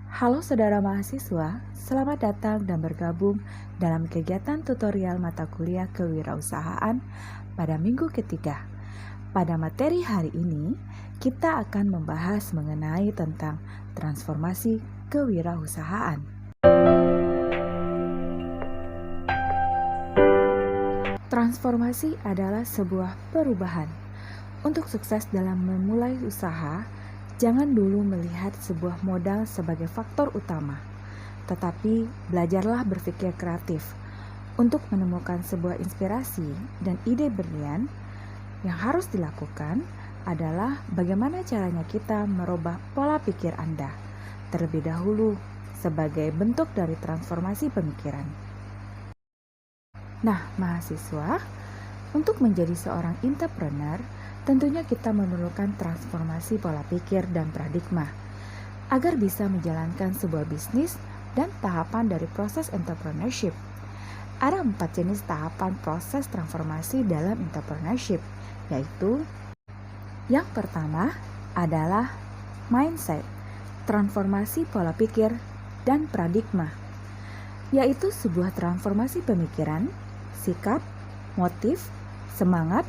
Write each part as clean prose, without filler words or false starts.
Halo saudara mahasiswa, selamat datang dan bergabung dalam kegiatan tutorial mata kuliah kewirausahaan pada minggu ketiga. Pada materi hari ini, kita akan membahas mengenai tentang transformasi kewirausahaan. Transformasi adalah sebuah perubahan. Untuk sukses dalam memulai usaha, jangan dulu melihat sebuah modal sebagai faktor utama, tetapi belajarlah berpikir kreatif. Untuk menemukan sebuah inspirasi dan ide brilian, yang harus dilakukan adalah bagaimana caranya kita merubah pola pikir Anda terlebih dahulu sebagai bentuk dari transformasi pemikiran. Nah, mahasiswa, untuk menjadi seorang entrepreneur, tentunya kita memerlukan transformasi pola pikir dan paradigma agar bisa menjalankan sebuah bisnis dan tahapan dari proses entrepreneurship. Ada 4 jenis tahapan proses transformasi dalam entrepreneurship, yaitu yang pertama adalah mindset, transformasi pola pikir dan paradigma, yaitu sebuah transformasi pemikiran, sikap, motif, semangat,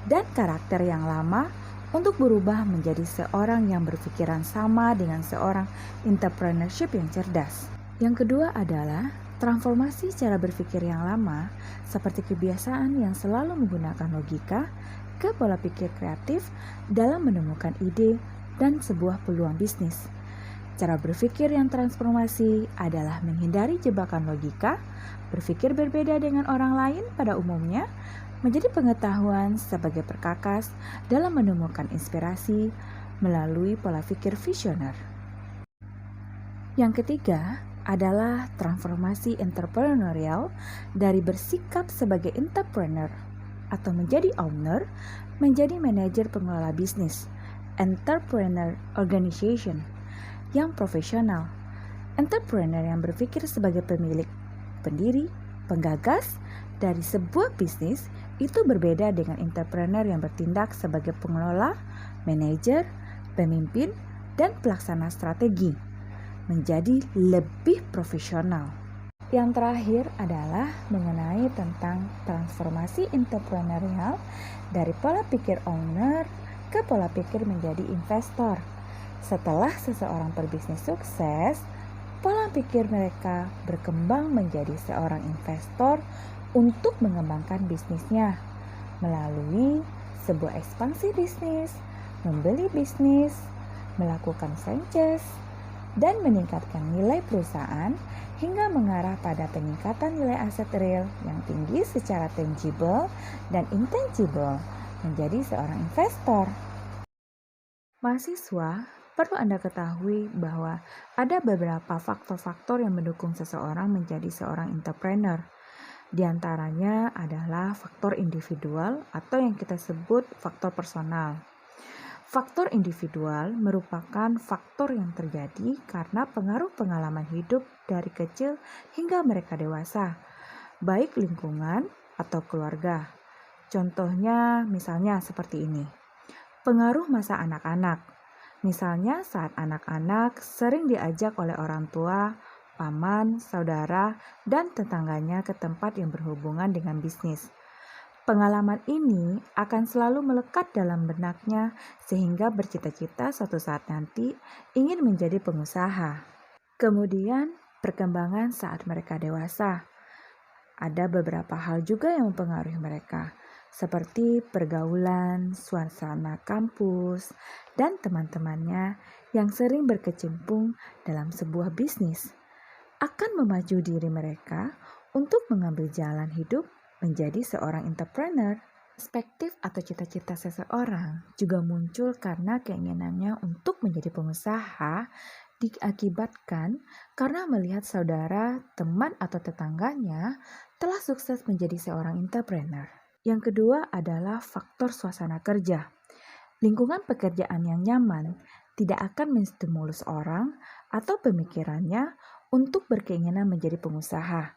dan karakter yang lama untuk berubah menjadi seorang yang berpikiran sama dengan seorang entrepreneurship yang cerdas. Yang kedua adalah transformasi cara berpikir yang lama seperti kebiasaan yang selalu menggunakan logika ke pola pikir kreatif dalam menemukan ide dan sebuah peluang bisnis. Cara berpikir yang transformasi adalah menghindari jebakan logika, berpikir berbeda dengan orang lain pada umumnya, menjadi pengetahuan sebagai perkakas dalam menemukan inspirasi melalui pola pikir visioner. Yang ketiga adalah transformasi entrepreneurial dari bersikap sebagai entrepreneur atau menjadi owner menjadi manajer pengelola bisnis, entrepreneur organization yang profesional. Entrepreneur yang berpikir sebagai pemilik, pendiri, penggagas dari sebuah bisnis itu berbeda dengan entrepreneur yang bertindak sebagai pengelola, manajer, pemimpin, dan pelaksana strategi, menjadi lebih profesional. Yang terakhir adalah mengenai tentang transformasi entrepreneurial dari pola pikir owner ke pola pikir menjadi investor. Setelah seseorang berbisnis sukses, pola pikir mereka berkembang menjadi seorang investor untuk mengembangkan bisnisnya melalui sebuah ekspansi bisnis, membeli bisnis, melakukan franchise, dan meningkatkan nilai perusahaan hingga mengarah pada peningkatan nilai aset real yang tinggi secara tangible dan intangible menjadi seorang investor. Mahasiswa, perlu Anda ketahui bahwa ada beberapa faktor-faktor yang mendukung seseorang menjadi seorang entrepreneur. Di antaranya adalah faktor individual atau yang kita sebut faktor personal. Faktor individual merupakan faktor yang terjadi karena pengaruh pengalaman hidup dari kecil hingga mereka dewasa, baik lingkungan atau keluarga. Contohnya misalnya seperti ini. Pengaruh masa anak-anak. Misalnya saat anak-anak sering diajak oleh orang tua, paman, saudara, dan tetangganya ke tempat yang berhubungan dengan bisnis. Pengalaman ini akan selalu melekat dalam benaknya sehingga bercita-cita suatu saat nanti ingin menjadi pengusaha. Kemudian perkembangan saat mereka dewasa. Ada beberapa hal juga yang mempengaruhi mereka, seperti pergaulan, suasana kampus, dan teman-temannya yang sering berkecimpung dalam sebuah bisnis akan memacu diri mereka untuk mengambil jalan hidup menjadi seorang entrepreneur. Perspektif atau cita-cita seseorang juga muncul karena keinginannya untuk menjadi pengusaha diakibatkan karena melihat saudara, teman, atau tetangganya telah sukses menjadi seorang entrepreneur. Yang kedua adalah faktor suasana kerja. Lingkungan pekerjaan yang nyaman tidak akan menstimulus orang atau pemikirannya untuk berkeinginan menjadi pengusaha.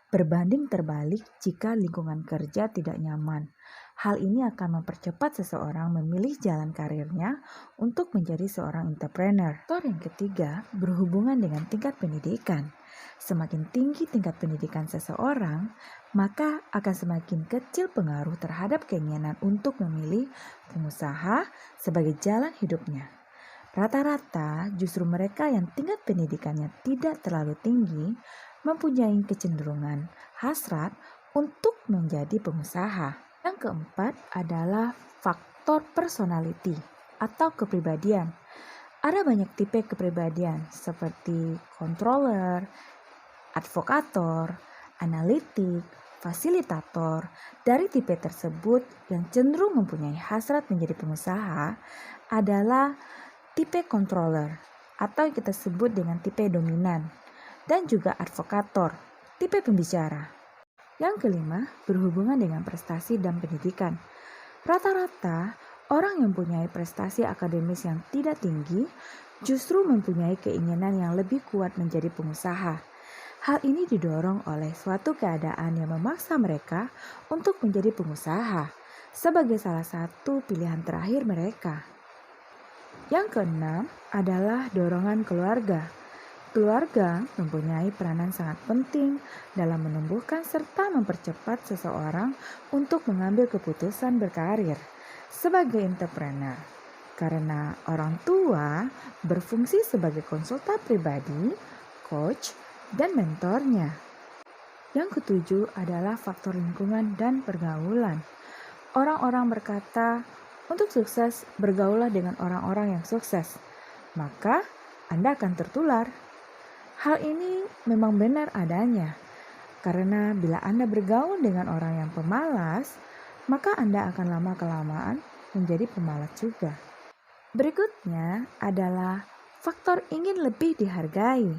Berbanding terbalik jika lingkungan kerja tidak nyaman, Hal ini akan mempercepat seseorang memilih jalan karirnya untuk menjadi seorang entrepreneur. Faktor yang ketiga berhubungan dengan tingkat pendidikan. Semakin tinggi tingkat pendidikan seseorang, maka akan semakin kecil pengaruh terhadap keinginan untuk memilih pengusaha sebagai jalan hidupnya. Rata-rata justru mereka yang tingkat pendidikannya tidak terlalu tinggi mempunyai kecenderungan hasrat untuk menjadi pengusaha. Yang keempat adalah faktor personality atau kepribadian. Ada banyak tipe kepribadian seperti controller, advokator, analitik, fasilitator. Dari tipe tersebut yang cenderung mempunyai hasrat menjadi pengusaha adalah tipe controller atau yang kita sebut dengan tipe dominan, dan juga advokator, tipe pembicara. Yang kelima, berhubungan dengan prestasi dan pendidikan. Rata-rata, orang yang mempunyai prestasi akademis yang tidak tinggi justru mempunyai keinginan yang lebih kuat menjadi pengusaha. Hal ini didorong oleh suatu keadaan yang memaksa mereka untuk menjadi pengusaha sebagai salah satu pilihan terakhir mereka. Yang keenam adalah dorongan keluarga. Keluarga mempunyai peranan sangat penting dalam menumbuhkan serta mempercepat seseorang untuk mengambil keputusan berkarir sebagai entrepreneur. Karena orang tua berfungsi sebagai konsultan pribadi, coach, dan mentornya. Yang ketujuh adalah faktor lingkungan dan pergaulan. Orang-orang berkata, untuk sukses, bergaullah dengan orang-orang yang sukses, maka Anda akan tertular. Hal ini memang benar adanya, karena bila Anda bergaul dengan orang yang pemalas, maka Anda akan lama-kelamaan menjadi pemalas juga. Berikutnya adalah faktor ingin lebih dihargai.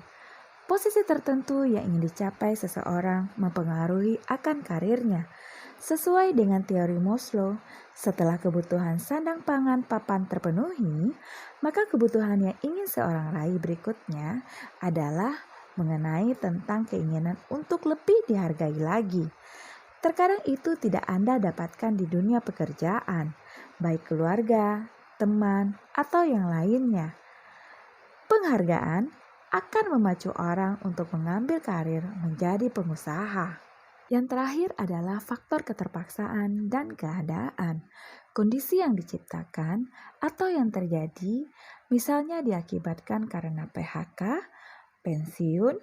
Posisi tertentu yang ingin dicapai seseorang mempengaruhi akan karirnya. Sesuai dengan teori Maslow, setelah kebutuhan sandang pangan papan terpenuhi, maka kebutuhan yang ingin seorang raih berikutnya adalah mengenai tentang keinginan untuk lebih dihargai lagi. Terkadang itu tidak Anda dapatkan di dunia pekerjaan, baik keluarga, teman, atau yang lainnya. Penghargaan akan memacu orang untuk mengambil karir menjadi pengusaha. Yang terakhir adalah faktor keterpaksaan dan keadaan. Kondisi yang diciptakan atau yang terjadi misalnya diakibatkan karena PHK, pensiun,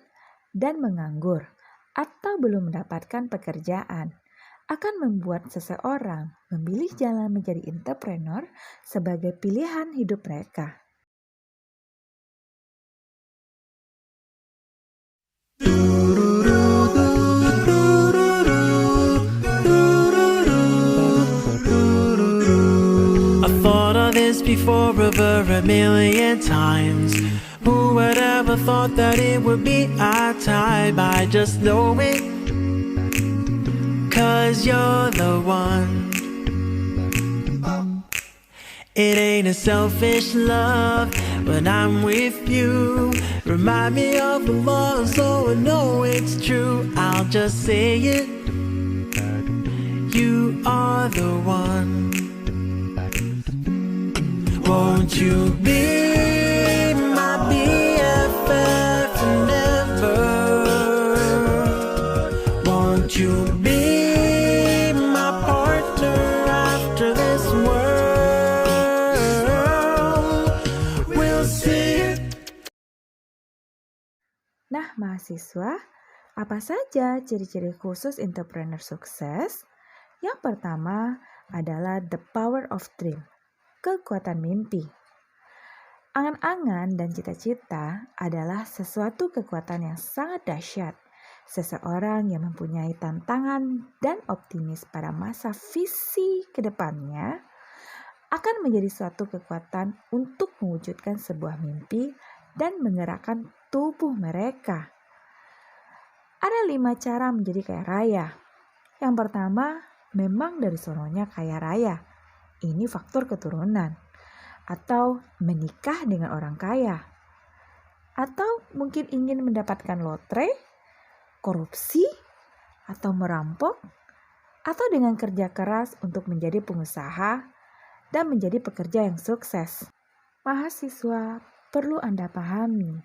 dan menganggur, atau belum mendapatkan pekerjaan, akan membuat seseorang memilih jalan menjadi entrepreneur sebagai pilihan hidup mereka. Before over a million times. Who would ever thought that it would be our time? I just know it, 'cause you're the one. It ain't a selfish love when I'm with you. Remind me of the love so I know it's true. I'll just say it, you are the one. Won't you be my BFF forever? Won't you be my partner after this world? We'll see it. Nah, mahasiswa, apa saja ciri-ciri khusus entrepreneur sukses? Yang pertama adalah the power of dream. Kekuatan mimpi. Angan-angan dan cita-cita adalah sesuatu kekuatan yang sangat dahsyat. Seseorang yang mempunyai tantangan dan optimis pada masa visi ke depannya akan menjadi suatu kekuatan untuk mewujudkan sebuah mimpi dan menggerakkan tubuh mereka. Ada 5 cara menjadi kaya raya. Yang pertama, memang dari sononya kaya raya. Ini faktor keturunan, atau menikah dengan orang kaya, atau mungkin ingin mendapatkan lotre, korupsi, atau merampok, atau dengan kerja keras untuk menjadi pengusaha dan menjadi pekerja yang sukses. Mahasiswa, perlu Anda pahami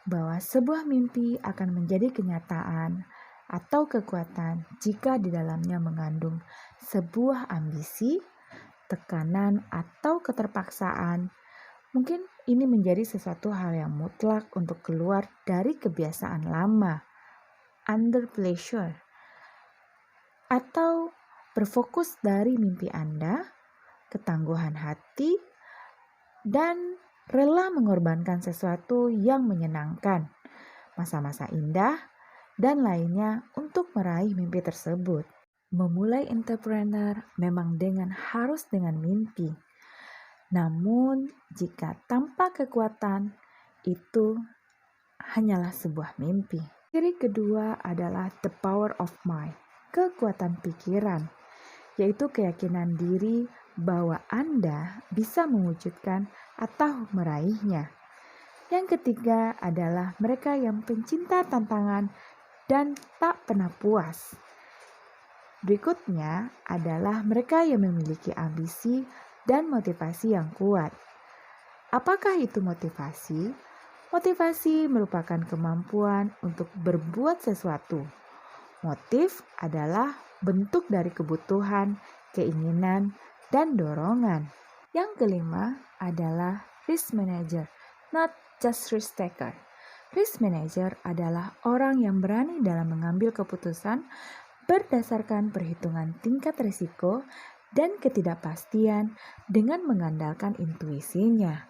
bahwa sebuah mimpi akan menjadi kenyataan atau kekuatan jika di dalamnya mengandung sebuah ambisi, tekanan, atau keterpaksaan. Mungkin ini menjadi sesuatu hal yang mutlak untuk keluar dari kebiasaan lama, under pressure, atau berfokus dari mimpi Anda, ketangguhan hati, dan rela mengorbankan sesuatu yang menyenangkan, masa-masa indah, dan lainnya untuk meraih mimpi tersebut. Memulai entrepreneur memang harus dengan mimpi. Namun, jika tanpa kekuatan, itu hanyalah sebuah mimpi. Ciri kedua adalah the power of mind, kekuatan pikiran, yaitu keyakinan diri bahwa Anda bisa mewujudkan atau meraihnya. Yang ketiga adalah mereka yang pencinta tantangan dan tak pernah puas. Berikutnya adalah mereka yang memiliki ambisi dan motivasi yang kuat. Apakah itu motivasi? Motivasi merupakan kemampuan untuk berbuat sesuatu. Motif adalah bentuk dari kebutuhan, keinginan, dan dorongan. Yang kelima adalah risk manager, not just risk taker. Risk manager adalah orang yang berani dalam mengambil keputusan berdasarkan perhitungan tingkat risiko dan ketidakpastian dengan mengandalkan intuisinya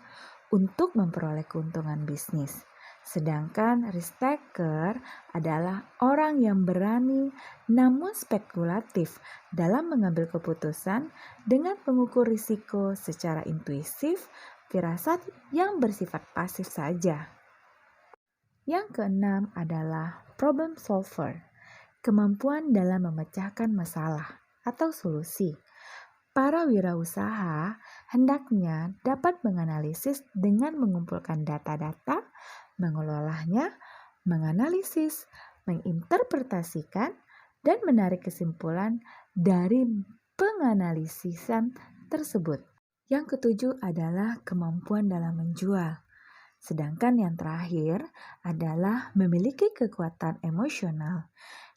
untuk memperoleh keuntungan bisnis. Sedangkan risk taker adalah orang yang berani namun spekulatif dalam mengambil keputusan dengan mengukur risiko secara intuisif, firasat yang bersifat pasif saja. Yang keenam adalah problem solver, kemampuan dalam memecahkan masalah atau solusi. Para wirausaha hendaknya dapat menganalisis dengan mengumpulkan data-data, mengelolanya, menganalisis, menginterpretasikan, dan menarik kesimpulan dari penganalisisan tersebut. Yang ketujuh adalah kemampuan dalam menjual. Sedangkan yang terakhir adalah memiliki kekuatan emosional.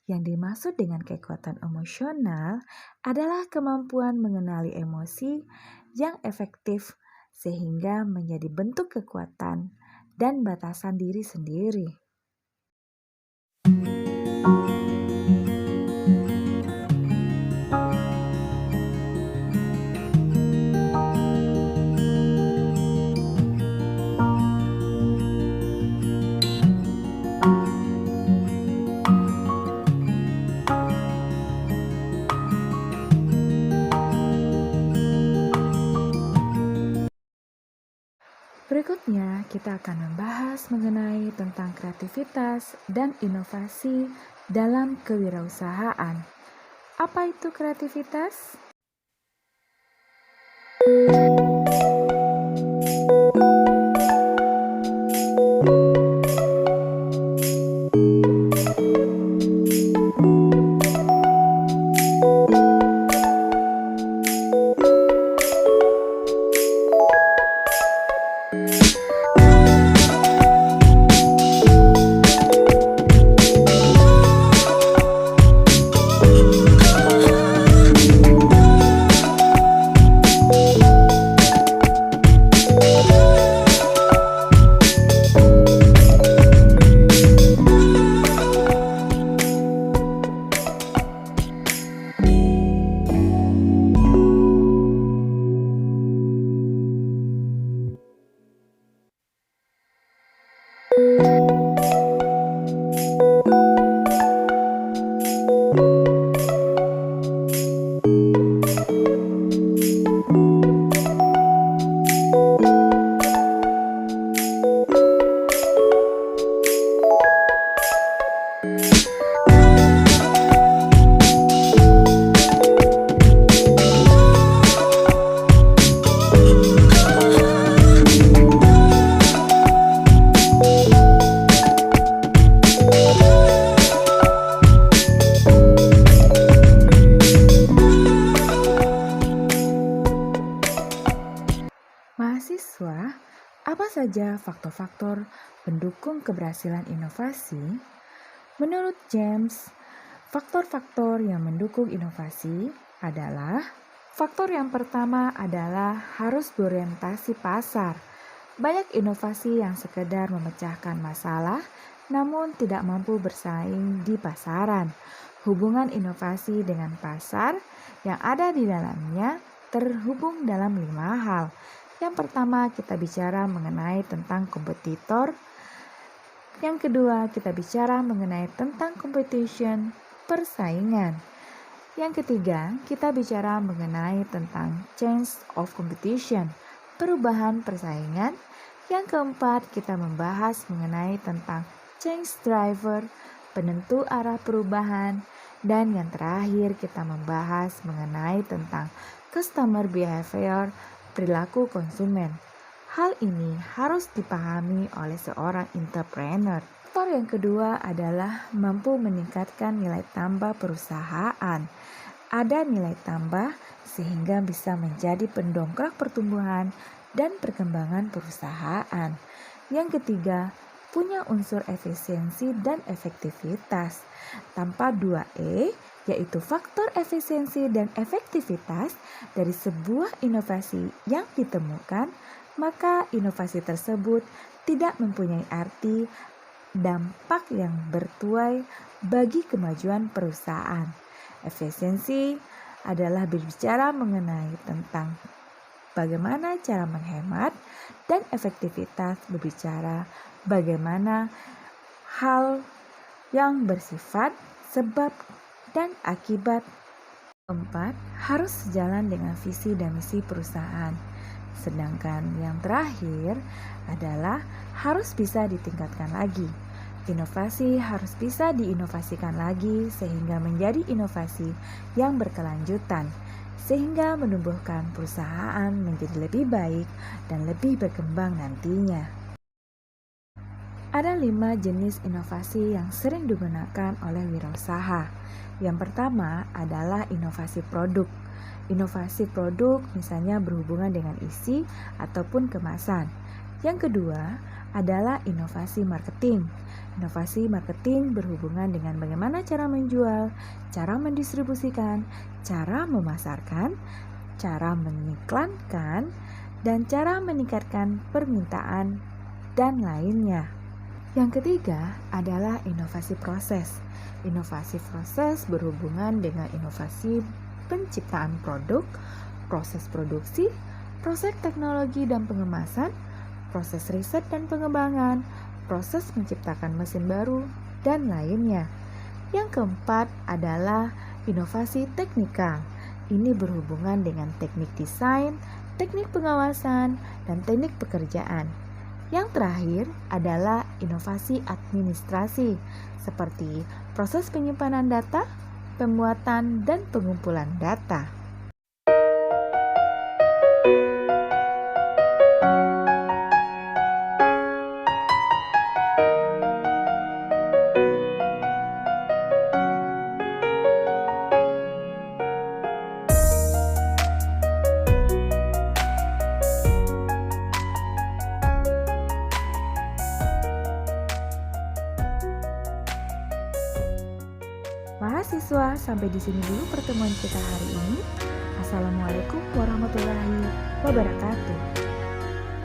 Yang dimaksud dengan kekuatan emosional adalah kemampuan mengenali emosi yang efektif sehingga menjadi bentuk kekuatan dan batasan diri sendiri. Berikutnya, kita akan membahas mengenai tentang kreativitas dan inovasi dalam kewirausahaan. Apa itu kreativitas? ada faktor-faktor pendukung keberhasilan inovasi? Menurut James, faktor-faktor yang mendukung inovasi adalah faktor yang pertama adalah harus berorientasi pasar. Banyak inovasi yang sekedar memecahkan masalah namun tidak mampu bersaing di pasaran. Hubungan inovasi dengan pasar yang ada di dalamnya terhubung dalam 5 hal. Yang pertama, kita bicara mengenai tentang kompetitor. Yang kedua, kita bicara mengenai tentang competition, persaingan. Yang ketiga, kita bicara mengenai tentang change of competition, perubahan persaingan. Yang keempat, kita membahas mengenai tentang change driver, penentu arah perubahan. Dan yang terakhir, kita membahas mengenai tentang customer behavior, perilaku konsumen. Hal ini harus dipahami oleh seorang entrepreneur. Faktor yang kedua adalah mampu meningkatkan nilai tambah perusahaan. Ada nilai tambah sehingga bisa menjadi pendongkrak pertumbuhan dan perkembangan perusahaan. Yang ketiga, punya unsur efisiensi dan efektivitas. Tanpa 2E, yaitu faktor efisiensi dan efektivitas dari sebuah inovasi yang ditemukan, maka inovasi tersebut tidak mempunyai arti dampak yang bertuai bagi kemajuan perusahaan. Efisiensi adalah berbicara mengenai tentang bagaimana cara menghemat, dan efektivitas berbicara bagaimana hal yang bersifat sebab dan akibat. Keempat, harus sejalan dengan visi dan misi perusahaan. Sedangkan yang terakhir adalah harus bisa ditingkatkan lagi. Inovasi harus bisa diinovasikan lagi sehingga menjadi inovasi yang berkelanjutan, sehingga menumbuhkan perusahaan menjadi lebih baik dan lebih berkembang nantinya. Ada 5 jenis inovasi yang sering digunakan oleh wirausaha. Yang pertama adalah inovasi produk. Inovasi produk misalnya berhubungan dengan isi ataupun kemasan. Yang kedua adalah inovasi marketing. Inovasi marketing berhubungan dengan bagaimana cara menjual, cara mendistribusikan, cara memasarkan, cara mengiklankan, dan cara meningkatkan permintaan, dan lainnya. Yang ketiga adalah inovasi proses. Inovasi proses berhubungan dengan inovasi penciptaan produk, proses produksi, proses teknologi dan pengemasan, proses riset dan pengembangan, proses menciptakan mesin baru, dan lainnya. Yang keempat adalah inovasi teknikal. Ini berhubungan dengan teknik desain, teknik pengawasan, dan teknik pekerjaan. Yang terakhir adalah inovasi administrasi, seperti proses penyimpanan data, pemuatan, dan pengumpulan data. Mahasiswa, sampai di sini dulu pertemuan kita hari ini. Assalamualaikum warahmatullahi wabarakatuh.